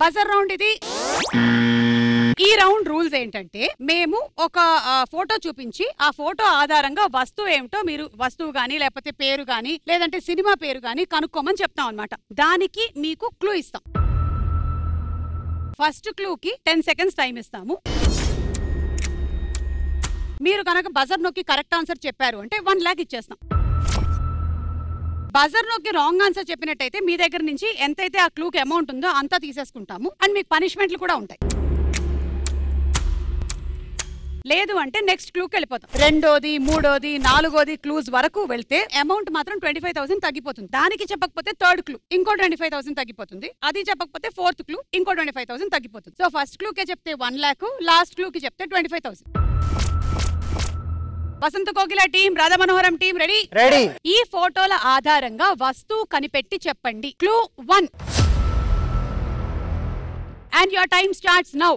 Buzzer round ఇది. ఈ round rules ఏంటంటే మేము ఒక ఫోటో చూపించి ఆ ఫోటో ఆధారంగా వస్తువు ఏమిటో మీరు వస్తువు గానీ లేకపోతే పేరు గానీ లేదంటే సినిమా పేరు గానీ కనుక్కోమని చెప్తాం అన్నమాట. దానికి మీకు క్లూ ఇస్తాం. ఫస్ట్ క్లూకి 10 seconds టైం ఇస్తాము. మీరు కనుక బజర్ నొక్కి కరెక్ట్ ఆన్సర్ చెప్పారు అంటే 1 lakh ఇచ్చేస్తాం. బజర్ నొక్కి రాంగ్ ఆన్సర్ చెప్పినట్టయితే మీ దగ్గర నుంచి ఎంతైతే ఆ క్లూకి అమౌంట్ ఉందో అంతా తీసేసుకుంటాము. అండ్ మీకు పనిష్మెంట్లు కూడా ఉంటాయి. లేదు అంటే నెక్స్ట్ క్లూకి వెళ్ళిపోతాం. రెండోది, మూడోది, నాలుగోది క్లూస్ వరకు వెళ్తే అమౌంట్ మాత్రం 25,000 తగ్గిపోతుంది. దానికి చెప్పకపోతే థర్డ్ క్లూ ఇంకో 25,000 తగ్గిపోతుంది. అది చెప్పకపోతే ఫోర్త్ క్లూ ఇంకో 25,000 తగ్గిపోతుంది. సో ఫస్ట్ క్లూకే చెప్తే 1 lakh, లాస్ట్ క్లూకి చెప్తే 25,000. వసంత కోకిల టీం, రాధా మనోహరం టీం రెడీ? రెడీ. ఈ ఫోటోల ఆధారంగా వస్తువు కనిపెట్టి చెప్పండి. Clue 1 and your time starts now.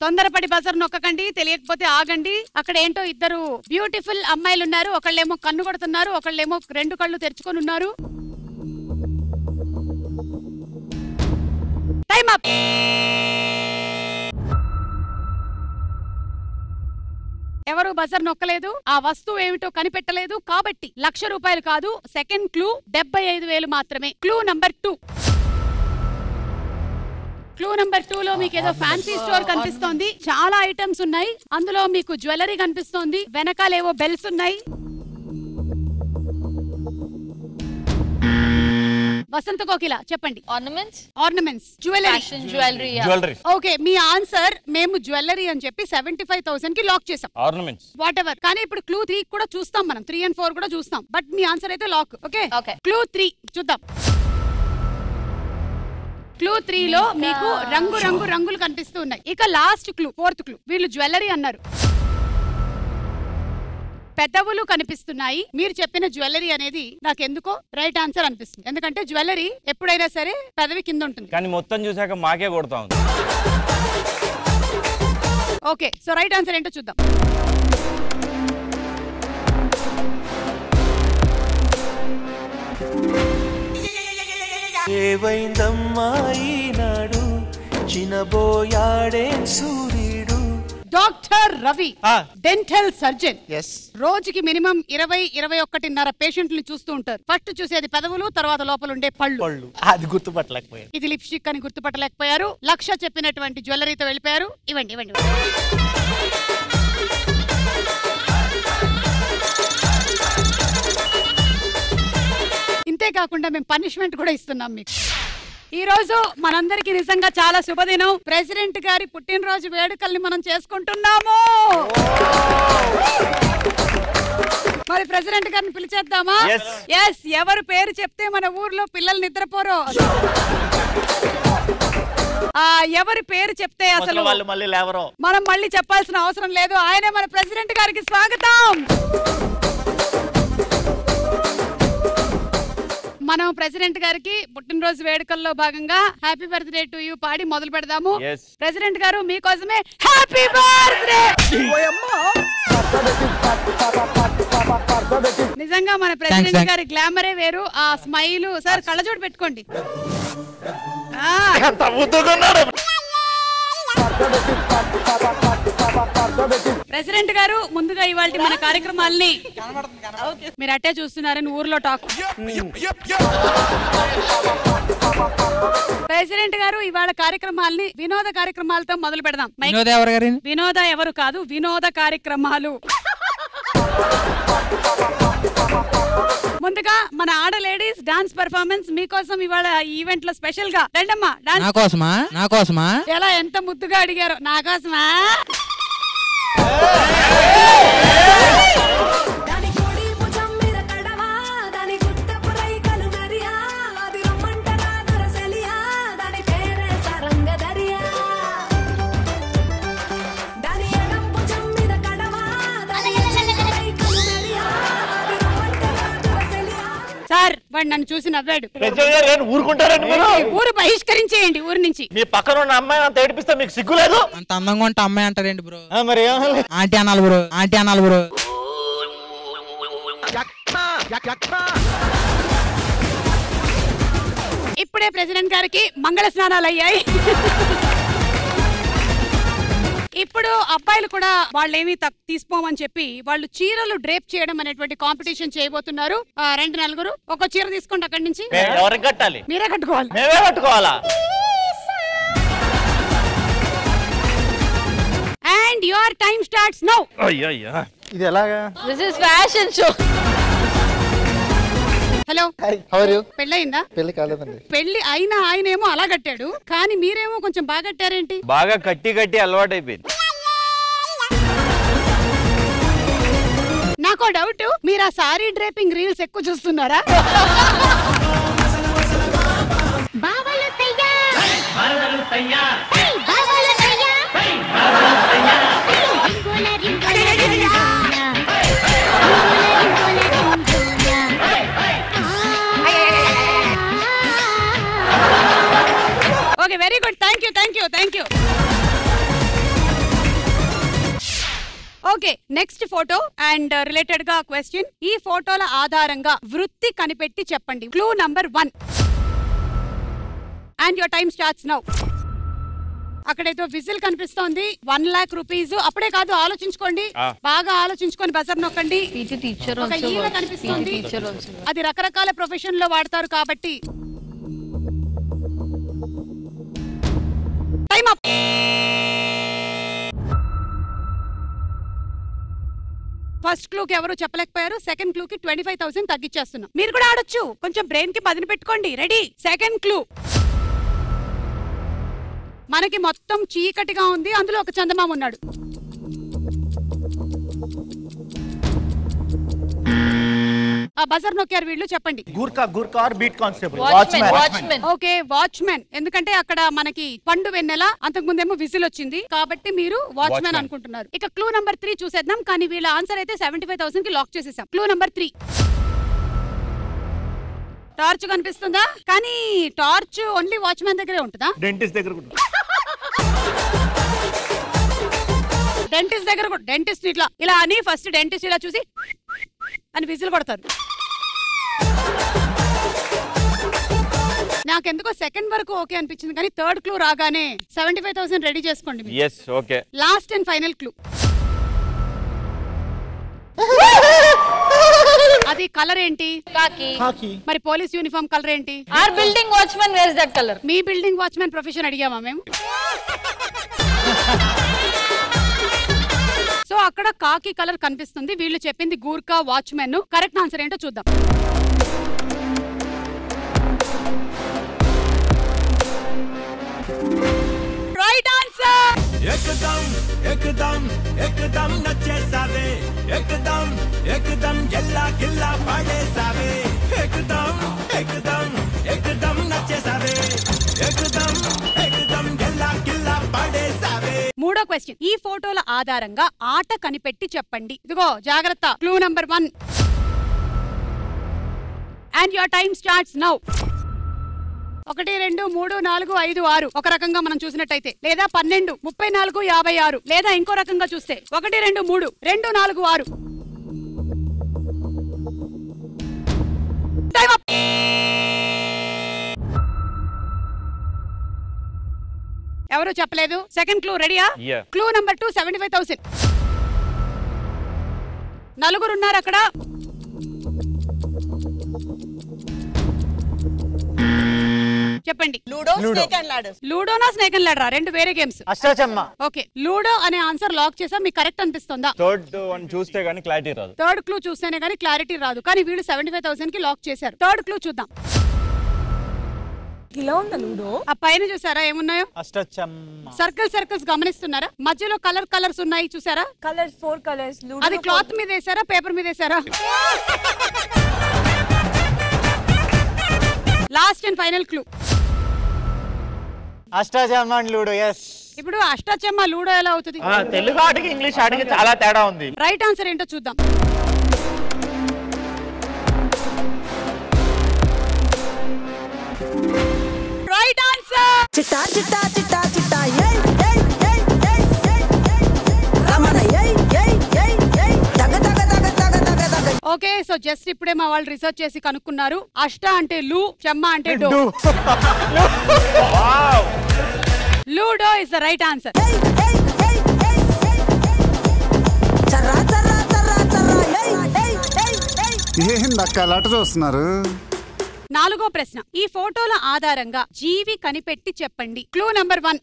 తొందరపడి బజర్ నొక్కకండి, తెలియకపోతే ఆగండి. అక్కడ ఏంటో ఇద్దరు బ్యూటిఫుల్ అమ్మాయిలు ఉన్నారు. ఒకళ్ళేమో కన్ను కొడుతున్నారు, ఒకళ్ళేమో 2 కళ్ళు తెరుచుకొని ఉన్నారు. Time up. ఎవరు బజర్ నొక్కలేదు, ఆ వస్తువు ఏమిటో కనిపెట్టలేదు. కాబట్టి 1,00,000 రూపాయలు కాదు. సెకండ్ క్లూ 75,000 మాత్రమే. Clue number 2. క్లూ నంబర్ 2 లో మీకు ఏదో ఫ్యాన్సీ స్టోర్ కనిపిస్తోంది. చాలా ఐటమ్స్ ఉన్నాయి. అందులో మీకు జ్యువెలరీ కనిపిస్తోంది. వెనకాలేవో బెల్స్ ఉన్నాయి. వసంత కోకిల చెప్పండి. Ornaments jewellery. ఓకే, మీ ఆన్సర్ మేము జ్యువెలరీ అని చెప్పి 75,000 కి లాక్ చేసాం. Ornaments what ever. కానీ ఇప్పుడు క్లూ 3 కూడా చూస్తాం మనం. 3 and 4 కూడా చూస్తాం. బట్ మీ ఆన్సర్ అయితే లాక్. ఓకే, క్లూ 3 చూద్దాం. క్లూ 3 లో మీకు రంగులు కనిపిస్తూ ఉన్నాయి. ఇక లాస్ట్ క్లూ, ఫోర్త్ క్లూ. వీళ్ళు జ్యువెలరీ అన్నారు. పెదవులు కనిపిస్తున్నాయి. మీరు చెప్పిన జ్యువెలరీ అనేది నాకెందుకో రైట్ ఆన్సర్ అనిపిస్తుంది. ఎందుకంటే జ్యువెలరీ ఎప్పుడైనా సరే పెదవి కింద ఉంటుంది. కానీ మొత్తం చూసాక మాకే కొడతా ఉంది. ఓకే, సో రైట్ ఆన్సర్ ఏంటో చూద్దాం. ఏవైందమ్మాయినాడు చినబోయాడే సూర్యుడు. Doctor Ravi, dental surgeon. రోజుకి మినిమం 20-21.5 పేషెంట్లు చూస్తూ ఉంటారు. ఫస్ట్ చూసేది పెదవులు, తర్వాత లోపల ఉండే పళ్ళు. అది గుర్తుపట్టలేకపోయారు. ఇది లిప్స్టిక్ అని గుర్తుపట్టలేకపోయారు. 1,00,000 చెప్పినటువంటి జ్యువెలరీతో వెళ్ళిపోయారు. ఇవ్వండి. ఇంతే కాకుండా మేము పనిష్మెంట్ కూడా ఇస్తున్నాం మీకు. ఈ రోజు మనందరికి నిజంగా చాలా శుభదినం. ప్రెసిడెంట్ గారి పుట్టినరోజు వేడుకల్ని మనం చేసుకుంటున్నాము. మరి ప్రెసిడెంట్ గారిని పిలిచేద్దామా? ఎస్. ఎవరు పేరు చెప్తే మన ఊర్లో పిల్లలు నిద్రపోరో, ఎవరి పేరు చెప్తే అసలు మనం మళ్ళీ చెప్పాల్సిన అవసరం లేదు. ఆయనే మన ప్రెసిడెంట్ గారికి స్వాగతం. మనం ప్రెసిడెంట్ గారికి పుట్టినరోజు వేడుకల్లో భాగంగా హ్యాపీ బర్త్డే టు యూ పాడి మొదలు పెడదాము. ప్రెసిడెంట్ గారు మీకోసమే హ్యాపీ బర్త్డే. నిజంగా మన ప్రెసిడెంట్ గారి గ్లామరే వేరు. ఆ స్మైల్. సార్ కళ్ళజోడు పెట్టుకోండి. ప్రెసిడెంట్ గారు ముందుగా ఇవాళ మన కార్యక్రమాల్ని మీరు అట్టే చూస్తున్నారని ఊర్లో టాక్. ప్రెసిడెంట్ గారు ఇవాళ కార్యక్రమాల్ని వినోద కార్యక్రమాలతో మొదలు పెడదాం. వినోద ఎవరు కాదు, వినోద కార్యక్రమాలు. ముందుగా మన ఆడ లేడీస్ డాన్స్ పర్ఫార్మెన్స్ మీకోసం ఇవాళ ఈవెంట్ లో స్పెషల్ గా. రండమ్మా. నా కోసమా ఎలా ఎంత ముద్దుగా అడిగారు. నా కోసమా. సార్ వాడు నన్ను చూసి నవ్వాడు. ఊరు బహిష్కరించేయండి ఊరు నుంచి. మీ పక్కన ఉన్న అమ్మాయి అంత ఏడిపిస్తే మీకు సిగ్గు లేదు? అంత అందంగా ఉంటే అమ్మాయి అంటారేంటి బ్రో? మరి ఆంటీ అనాలి బ్రో. ఇప్పుడే ప్రెసిడెంట్ గారికి మంగళ స్నానాలు అయ్యాయి. ఇప్పుడు అబ్బాయిలు కూడా వాళ్ళేమి తీసుకోమని చెప్పి వాళ్ళు చీరలు డ్రేప్ చేయడం అనేటువంటి కాంపిటీషన్ చేయబోతున్నారు. రెండు నలుగురు ఒక చీర తీసుకోండి అక్కడి నుంచి. ఎవరికి కట్టాలి? మీరే కట్టుకోవాలి. మేమే కట్టుకోవాలా? And your time starts now. అయ్యయ్యా ఇది ఎలాగా? This is fashion show. Hello, how are you? పెళ్ళయిందా? పెళ్లి కాలేదండి. పెళ్లి అయినా ఆయనేమో అలా కట్టాడు, కానీ మీరేమో కొంచెం బాగా కట్టారేంటి? బాగా కట్టి కట్టి అలవాటు అయిపోయింది. నాకు డౌట్, మీరు ఆ సారీ డ్రేపింగ్ రీల్స్ ఎక్కువ చూస్తున్నారా? Okay, very good, thank you thank you thank you. Okay, next photo and related గా క్వశ్చన్. ఈ ఫోటోల ఆధారంగా వృత్తి కనిపెట్టి చెప్పండి. Clue number 1 and your time starts now. అక్కడైతే విజిల్ కనిపిస్తోంది. 1 lakh rupees. అప్పుడే కాదు, ఆలోచించుకోండి, బాగా ఆలోచించుకొని బజర్ నొక్కండి. ఒక ఈల కనిపిస్తోంది, అది రకరకాల ప్రొఫెషన్ లో వాడతారు కాబట్టి. Time up. ఫస్ట్ క్లూకి ఎవరు చెప్పలేకపోయారు. సెకండ్ క్లూకి 25,000 తగ్గించేస్తున్నాం. మీరు కూడా ఆడొచ్చు, కొంచెం బ్రెయిన్ కి పదును పెట్టుకోండి. రెడీ? Second clue. మనకి మొత్తం చీకటిగా ఉంది, అందులో ఒక చందమామ ఉన్నాడు. బజర్ నొక్కారు వీళ్ళు, చెప్పండి. Gurkha or beat constable? Watchman. Okay, watchman. ఎందుకంటే అక్కడ మనకి పండు వెన్నెల, అంతకు ముందేమో విజిల్ వచ్చింది కాబట్టి మీరు వాచ్మెన్ అనుకుంటున్నారు. ఇక క్లూ నంబర్ 3 చూసేద్దాం. కానీ వీళ్ళ ఆన్సర్ అయితే 75,000 కి లాక్ చేసేసాం. Clue number 3. టార్చ్ కనిపిస్తుందా? కానీ టార్చ్ ఓన్లీ వాచ్మెన్ దగ్గరే ఉంటుందా? డెంటిస్ట్ దగ్గర డెంటిస్ట్ దగ్గర కూడా. డెంటిస్ట్ ఇలా అని ఫస్ట్ డెంటిస్ట్ ఇలా చూసి అని విజిల్ కొడతారు. నాకెందుకో సెకండ్ వరకు ఓకే అనిపించింది, కానీ థర్డ్ క్లూ రాగానే 75,000 రెడీ చేసుకోండి. Last and final clue. అది కలర్ ఏంటి? Khaki. మరి పోలీస్ యూనిఫామ్ కలర్ ఏంటి? Our building watchman wears that color. మీ బిల్డింగ్ వాచ్మెన్ ప్రొఫెషన్ అడిగామా మేము? సో అక్కడ కాకి కలర్ కనిపిస్తుంది. వీళ్ళు చెప్పింది గూర్ఖా వాచ్మెన్. కరెక్ట్ ఆన్సర్ ఏంటో చూద్దాం. Right answer. एकदम नचेसावे एकदम गिल्ला गिल्ला पड़ेसावे एकदम नचेसावे एकदम गिल्ला गिल्ला पड़ेसावे. మూడో క్వశ్చన్. ఈ ఫోటోల ఆధారంగా ఆట కనిపెట్టి చెప్పండి. ఇదిగో జాగ్రత్త. Clue number 1 and your time starts now. 1 2 3 4 5 6 ఒక రకంగా మనం చూసినట్టయితే, లేదా 12 34 56, లేదా ఇంకో రకంగా చూస్తే 1 2 3 2 4 6. Time up. ఎవరు చెప్పలేదు. సెకండ్ క్లూ రెడీయా? Clue number 2 75,000. నలుగురు ఉన్నారు అక్కడ. చెప్పండి. లూడోనా స్నేక్ అండ్ లాడరా? రెండు వేరే గేమ్స్. అష్టాచమ్మ. ఓకే, లూడో అనే ఆన్సర్ లాక్ చేసా. మీకు కరెక్ట్ అనిపిస్తుందా? థర్డ్ వన్ చూస్తే గానీ క్లారిటీ రాదు. థర్డ్ క్లూ చూస్తేనే గానీ క్లారిటీ రాదు. కానీ వీళ్ళు 75,000 కి లాక్ చేశారు. థర్డ్ క్లూ చూద్దాం. ఇలా ఉందా లూడో? ఆ పైన చూసారా ఏమున్నాయో? అష్టాచమ్మ. సర్కిల్స్ గమనిస్తున్నారా? మధ్యలో కలర్స్ ఉన్నాయి చూసారా? Colours 4 colours. అది క్లాత్ మీద వేసారా, పేపర్ మీద వేసారా? Last and final clue. Ashtachamma and ludo. Yes. ఇప్పుడు అష్టాచమ్మ లూడో ఎలా అవుతుంది? తెలుగు ఆటకి ఇంగ్లీష్ ఆటకి చాలా తేడా ఉంది. రైట్ ఆన్సర్ ఏంటో చూద్దాం. Right answer. చిట్టా చిట్టా చిట్టా చిట్టా ఏయ్ ఏయ్ ఏయ్ ఏయ్ ఏయ్ రమణ ఏయ్ ఏయ్ ఏయ్ ఏయ్ దగ దగ దగ దగ దగ దగ. ఓకే, సో జస్ట్ ఇప్పుడే మా వాళ్ళు రీసెర్చ్ చేసి కనుక్కున్నారు. అష్ట అంటే లూ, చెమ్మ అంటే డో. Ludo is the right answer. ఏందక్క అలట చూస్తున్నారు? 4వ ప్రశ్న. ఈ ఫోటోల ఆధారంగా జీవి కనిపెట్టి చెప్పండి. Clue number 1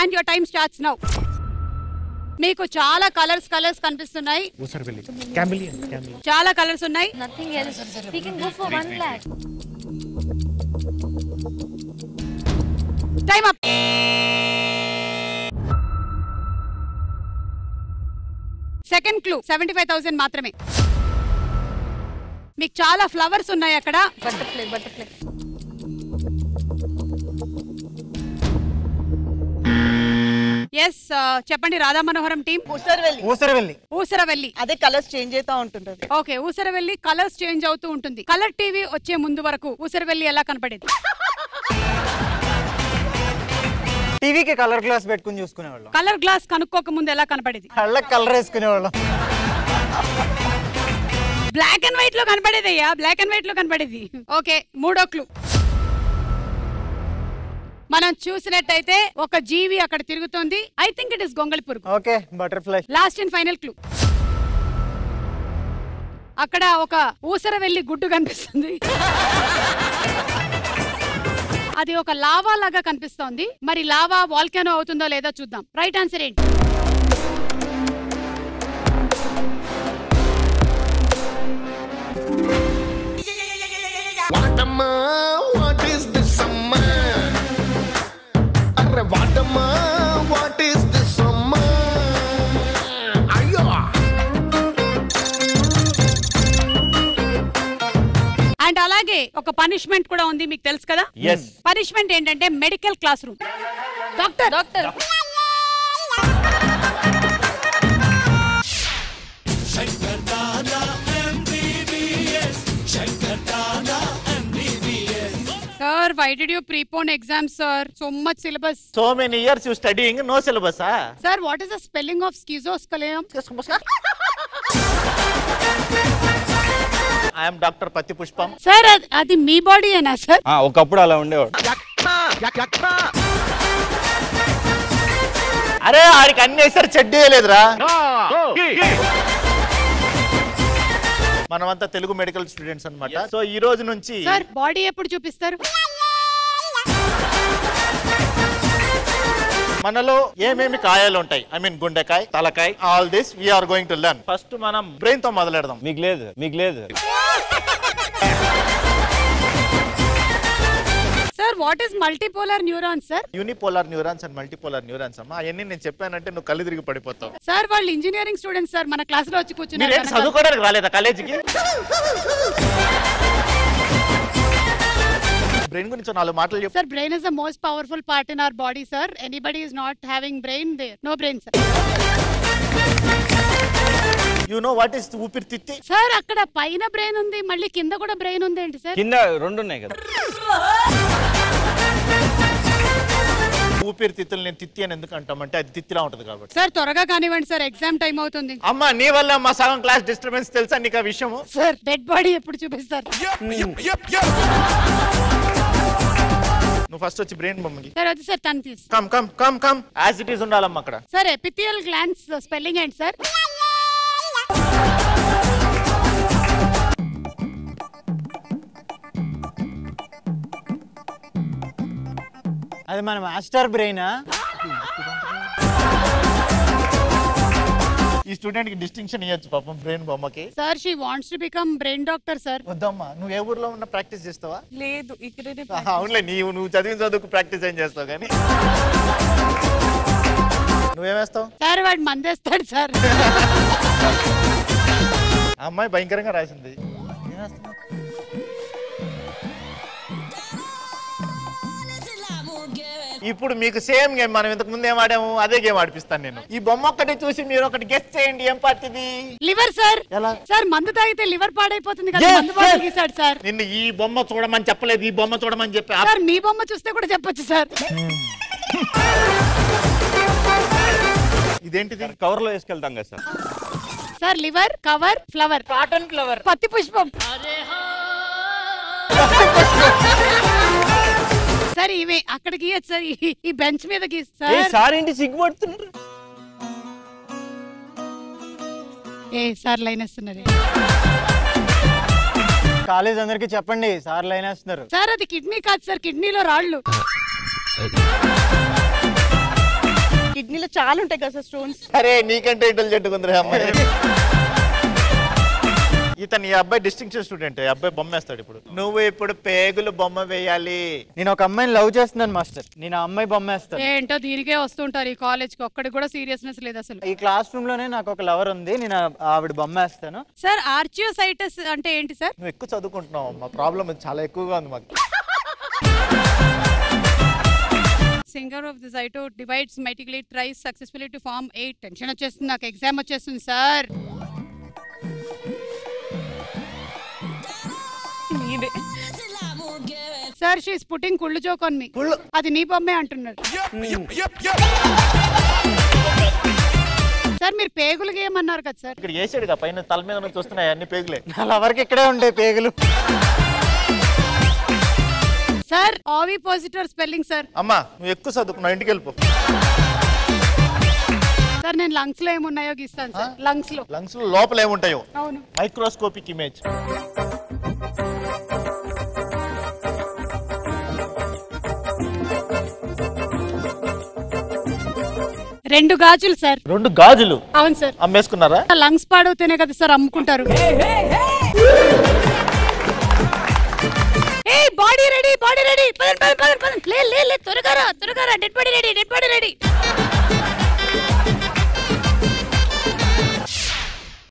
and your time starts now. మీకు చాలా కలర్స్ కనిపిస్తున్నాయి. చాలా కలర్స్ ఉన్నాయి. Nothing else. We can go for 1 lakh. Time up. Second clue 75,000 మాత్రమే. మీకు చాలా ఫ్లవర్స్ ఉన్నాయి అక్కడ. Butterfly. ఎస్ చెప్పండి. రాధా మనోహరం టీం. ఊసరవెల్లి. అదే కలర్స్ చేంజ్ అవుతా ఉంటుంటది. ఓకే, ఊసరవెల్లి కలర్స్ చేంజ్ అవుతూ ఉంటుంది. కలర్ టీవీ వచ్చే ముందు వరకు ఊసరవెల్లి ఎలా కనపడేది? టీవీకి కలర్ గ్లాస్ పెట్టుకుని చూసుకునేవాళ్ళం. కలర్ గ్లాస్ కనుక్కోక ముందు ఎలా కనపడేది? కళ్ళకి కలర్ వేసుకునేవాళ్ళం. బ్లాక్ అండ్ వైట్ లో కనపడేదయ్యా, బ్లాక్ అండ్ వైట్ లో కనపడేది. ఓకే, 3వ క్లూ. మనం చూసినట్టయితే ఒక జీవి అక్కడ తిరుగుతోంది. ఐ థింక్ ఇట్ ఇస్ గొంగళి పురుగు. Okay, butterfly. Last and final clue. అక్కడ ఒక ఊసరవెల్లి గుడ్డు కనిపిస్తుంది. అది ఒక లావా లాగా కనిపిస్తోంది. మరి లావా వాల్కానో అవుతుందో లేదో చూద్దాం. రైట్ ఆన్సర్ ఏంటి? అండ్ అలాగే ఒక పనిష్మెంట్ కూడా ఉంది, మీకు తెలుసు కదా. పనిష్మెంట్ ఏంటంటే medical class room. Doctor Sir, why did you prepone exams, sir? So much syllabus. So many years you studying, no syllabus, ah? Sir, what is the spelling of schizoscaleum? I am Dr. Patti Pushpam. Sir, అది మీ body ఏనా sir? ఒకప్పుడు అలా ఉండేవాడు. అరే ఆడికి అన్ని వేసారు, చెడ్డీ లేదురా. మనమంతా తెలుగు మెడికల్ స్టూడెంట్స్ అన్నమాట. సో ఈ రోజు నుంచి సార్ బాడీ ఎప్పుడు చూపిస్తారు? మనలో ఏమేమి కాయాలు ఉంటాయి, ఐ మీన్ గుండెకాయ, తలకాయ, all this we are going to learn. First మనం బ్రెయిన్ తో మొదలెడదాం. మీకు లేదు sir what is multipolar neurons sir? Unipolar neurons and multipolar neurons అమ్మా. అవన్నీ నేను చెప్పానంటే నువ్వు కళ్ళు తిరిగి పడిపోతావు. సార్ వాళ్ళు ఇంజనీరింగ్ స్టూడెంట్స్ సార్, మన క్లాస్ లో వచ్చి కూర్చున్నారు. మీరు చదువుకోవడానికి రాలేదా కాలేజీకి? బ్రెయిన్ గురించి 4 మాటలు చెప్పు. Sir brain is the most powerful part in our body sir. Anybody is not having brain, there no brain sir. You know what is ఊపిరితిత్తి? సార్ అక్కడ పైన బ్రెయిన్ ఉంది, మళ్ళీ కింద కూడా బ్రెయిన్ ఉంది ఏంటి సార్? కింద 2 ఉన్నాయి కదా. ఊపిరితిత్తులు నేను తిత్తి అని ఎందుకు అంటామంటే అది తిత్తిలా ఉంటది కాబట్టి. సార్ త్వరగా కానివ్వండి సార్, ఎగ్జామ్ టైం అవుతుంది. అమ్మా నీ వల్ల మా సగం క్లాస్ డిస్టర్బెన్స్ తెలుసా నీకు ఆ విషయం? సార్ డెడ్ బాడీ ఎప్పుడు చూపిస్తారు? నువ్వు ఫస్ట్ వచ్చి బ్రెయిన్ బొమ్మకి. సార్ అది సార్ తను తీసు. కమ్ యాజ్ ఇట్ ఈస్ ఉండాలమ్మా అక్కడ. సార్ ఎపిథియల్ గ్లాండ్స్ స్పెల్లింగ్ ఏంటి సార్? అది మన మాస్టర్ బ్రెయినా? ఈ స్టూడెంట్ కి డిస్టింక్షన్ ఇవ్వచ్చు పాపం బ్రెయిన్ బొమ్మకి. Sir she wants to become brain doctor sir. వద్దమ్మా, నువ్వు ఏ ఊర్లో ఉన్న ప్రాక్టీస్ చేస్తావా? లేదు ఇక్కడనే. అవునులే, నువ్వు చదివిన చదువుకు ప్రాక్టీస్ ఏం చేస్తావు కానీ. నువ్వేమేస్తావు? సార్ వాడు మందేస్తాడు సార్. అమ్మాయి భయంకరంగా రాసింది. ఇప్పుడు మీకు సేమ్ గేమ్, మనం ఇంతకు ముందు ఏం ఆడాము అదే గేమ్ ఆడిపిస్తాను నేను. ఈ బొమ్మ ఒక్కటి చూసి మీరు ఒకటి గెస్ చేయండి, ఏం పార్టీది? Liver sir. ఎలా సార్ మందు తాగితే లివర్ పాడైపోతుంది కదా, మందు బాటిల్ గీసాడు సార్. నిన్ను ఈ బొమ్మ చూడమని చెప్పలేదు, ఈ బొమ్మ చూడమని చెప్పి. సార్ మీ బొమ్మ చూస్తే కూడా చెప్పొచ్చు సార్. ఇదేంటిది? కవర్ లో వేసుకెళ్తాం కదా sir. Sir liver, cover, flower. Cotton flower. పత్తి పుష్పం. సార్ ఇవే అక్కడికి సార్ ఈ బెంచ్ మీద గీస్తారు. సార్ ఏంటి సిగ్గుపడుతున్నారు? సార్ లైన్ వేస్తున్నారు. కాలేజ్ అందరికి చెప్పండి సార్ లైన్ వేస్తున్నారు. సార్ అది కిడ్నీ కాదు సార్, కిడ్నీలో రాళ్ళు. కిడ్నీలో చాలా ఉంటాయి కదా సార్ స్టోన్స్. అరే నీకంటే ఇంటెలిజెంట్ ఉంది అమ్మాయి. ఇతను ఈ అబ్బాయి డిస్టింక్షన్ స్టూడెంట్. ఈ అబ్బాయి బొమ్మ వేస్తాడు. ఇప్పుడు నువ్వు ఇప్పుడు పేగులు బొమ్మ వేయాలి. నేను ఒక అమ్మాయిని లవ్ చేస్తున్నాను మాస్టర్. నేను ఆ అమ్మాయి బొమ్మ వేస్తాను. ఏంటో దీనికే వస్తుంటారు ఈ కాలేజ్ కి. ఒక్కడికి కూడా సీరియస్నెస్ లేదు అసలు. ఈ క్లాస్ రూమ్ లోనే నాకు ఒక లవర్ ఉంది. నేను ఆవిడ బొమ్మ వేస్తాను. సార్ ఆర్చియోసైటిస్ అంటే ఏంటి సార్? నువ్వు ఎక్కువ చదువుకుంటున్నావు. మా ప్రాబ్లం చాలా ఎక్కువగా ఉంది మాకు. Singer of the zygote divides mitotically thrice successfully to form 8. Tension వచ్చేస్తుంది నాకు. ఎగ్జామ్ వచ్చేస్తుంది సార్. సార్ షీస్ పుట్టింగ్ కుళ్ళు జోక్ ఆన్ మీ. అది నీ బొమ్మే అంటున్నారు. సార్ మీరు పేగులు గేయమన్నారు కదా సార్. ఇక్కడ వేసాడుగా పైన తల మీద నుంచి వస్తున్నాయి అన్ని పేగులే. నా లవర్కి ఇక్కడే ఉండే పేగులు. సార్ ఆవి పాజిటివ్ స్పెల్లింగ్ సార్. అమ్మా నువ్వు ఎక్కువ చదువుకున్నావు, ఇంటికి వెళ్ళిపో. సార్ నేను లంగ్స్ లో ఏమున్నాయో గీస్తాను సార్. లంగ్స్ లో లోపల ఏముంటాయో. అవును. Microscopic image. రెండు గాజులు సార్. 2 గాజులు? అవును సార్. అమ్మేసుకున్నారా? లంగ్స్ పాడవుతేనే కదా సార్ అమ్ముకుంటారు. Body ready, body ready. త్వరగా రా, త్వరగా రా. Dead body ready, dead body ready.